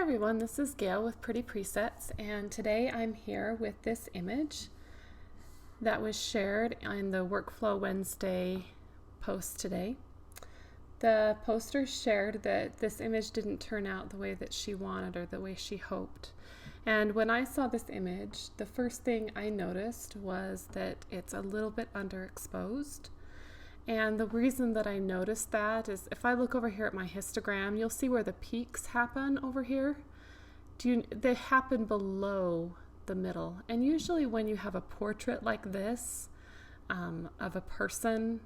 everyone, this is Gail with Pretty Presets, and today I'm here with this image that was shared in the Workflow Wednesday post today. The poster shared that this image didn't turn out the way that she wanted or the way she hoped. And when I saw this image, the first thing I noticed was that it's a little bit underexposed. And the reason that I noticed that is if I look over here at my histogram, you'll see where the peaks happen over here. They happen below the middle. And usually when you have a portrait like this of a person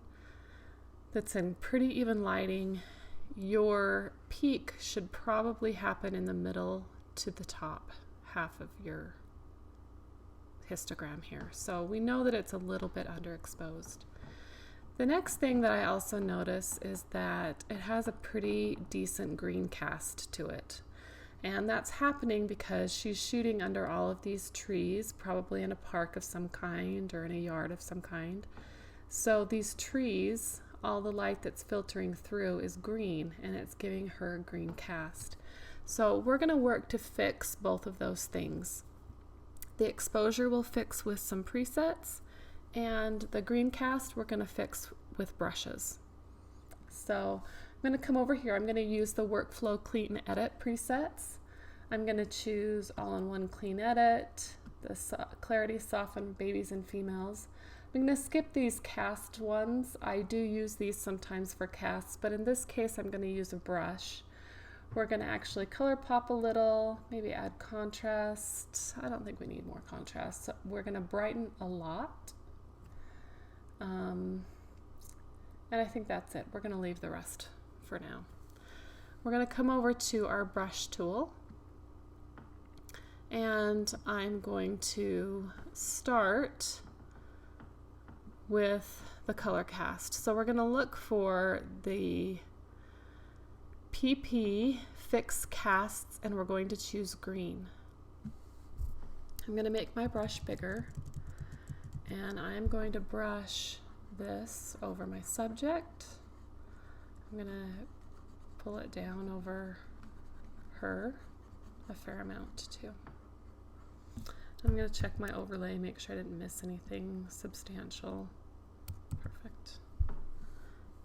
that's in pretty even lighting, your peak should probably happen in the middle to the top half of your histogram here. So we know that it's a little bit underexposed. The next thing that I also notice is that it has a pretty decent green cast to it. And that's happening because she's shooting under all of these trees, probably in a park of some kind or in a yard of some kind. So these trees, all the light that's filtering through is green, and it's giving her a green cast. So we're going to work to fix both of those things. The exposure we'll fix with some presets, and the green cast we're going to fix with brushes. So I'm going to come over here. I'm going to use the Workflow Clean Edit presets. I'm going to choose All-in-One Clean Edit, the Clarity Soften Babies and Females. I'm going to skip these cast ones. I do use these sometimes for casts, but in this case I'm going to use a brush. We're going to actually color pop a little, maybe add contrast. I don't think we need more contrast. So we're going to brighten a lot. And I think that's it. We're going to leave the rest for now. We're going to come over to our brush tool, and I'm going to start with the color cast. So we're going to look for the PP Fix Casts, and we're going to choose green. I'm going to make my brush bigger, and I'm going to brush this over my subject. I'm going to pull it down over her a fair amount too. I'm going to check my overlay, make sure I didn't miss anything substantial. Perfect.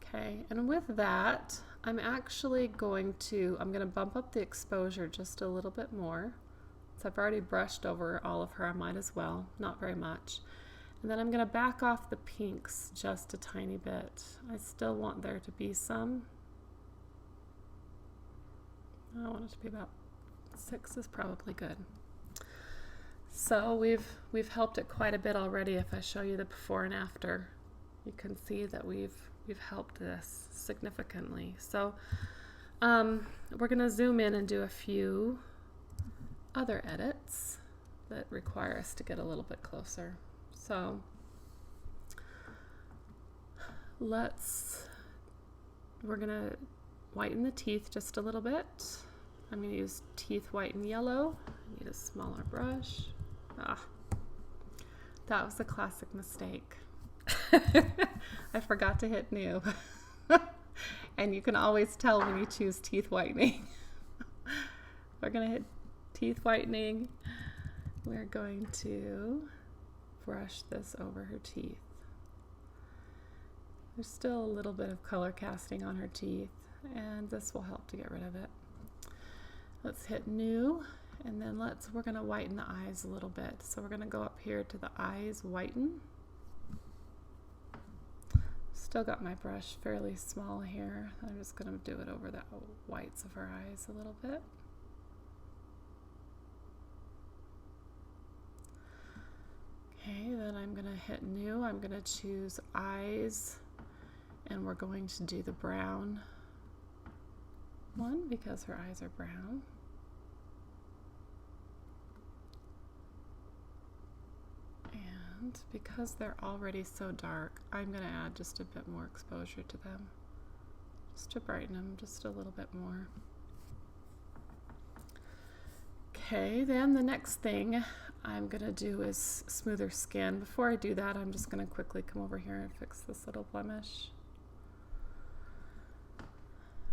Okay, and with that, I'm actually going to bump up the exposure just a little bit more. So I've already brushed over all of her, I might as well, not very much. And then I'm going to back off the pinks just a tiny bit. I still want there to be some. I want it to be about 6 is probably good. So we've helped it quite a bit already. If I show you the before and after, you can see that we've helped this significantly. So we're going to zoom in and do a few other edits that require us to get a little bit closer. So we're going to whiten the teeth just a little bit. I'm going to use Teeth Whiten Yellow. I need a smaller brush. That was a classic mistake. I forgot to hit new. And you can always tell when you choose teeth whitening. We're going to hit teeth whitening. We're going to brush this over her teeth. There's still a little bit of color casting on her teeth, and this will help to get rid of it. Let's hit new, and then we're going to whiten the eyes a little bit. So we're going to go up here to the eyes, whiten. Still got my brush fairly small here. I'm just going to do it over the whites of her eyes a little bit. Okay, then I'm going to hit new. I'm going to choose eyes, and we're going to do the brown one because her eyes are brown. And because they're already so dark, I'm going to add just a bit more exposure to them, just to brighten them just a little bit more. Okay, then the next thing I'm going to do is smooth her skin. Before I do that, I'm just going to quickly come over here and fix this little blemish.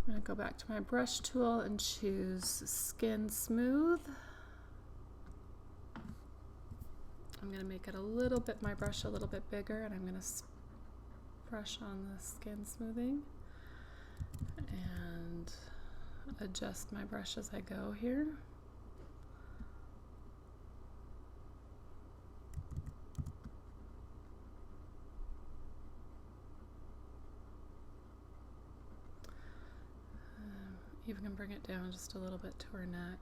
I'm going to go back to my brush tool and choose Skin Smooth. I'm going to make it my brush a little bit bigger, and I'm going to brush on the skin smoothing and adjust my brush as I go here. Even can bring it down just a little bit to her neck.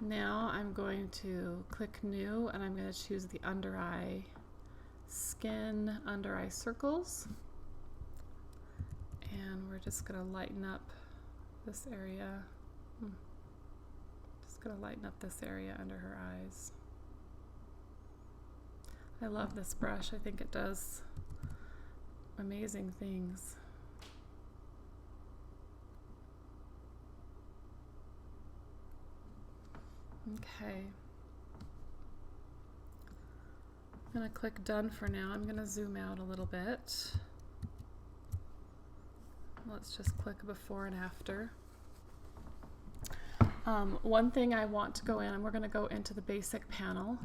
Now I'm going to click New, and I'm going to choose the under eye skin, under eye circles, and we're just going to lighten up this area. Just going to lighten up this area under her eyes. I love this brush. I think it does amazing things. Okay. I'm going to click Done for now. I'm going to zoom out a little bit. Let's just click Before and After. One thing I want to go in, and we're going to go into the basic panel.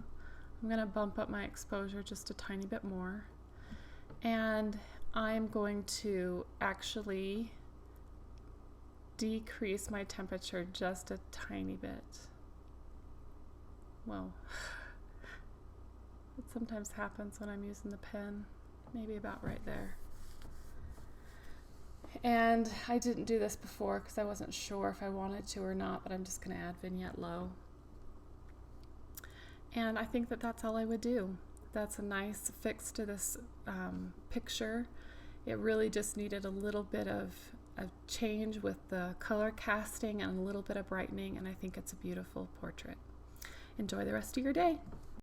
I'm going to bump up my exposure just a tiny bit more. And I'm going to actually decrease my temperature just a tiny bit. Well, it sometimes happens when I'm using the pen, maybe about right there. And I didn't do this before because I wasn't sure if I wanted to or not, but I'm just going to add Vignette Low. And I think that that's all I would do. That's a nice fix to this picture. It really just needed a little bit of a change with the color casting and a little bit of brightening, and I think it's a beautiful portrait. Enjoy the rest of your day.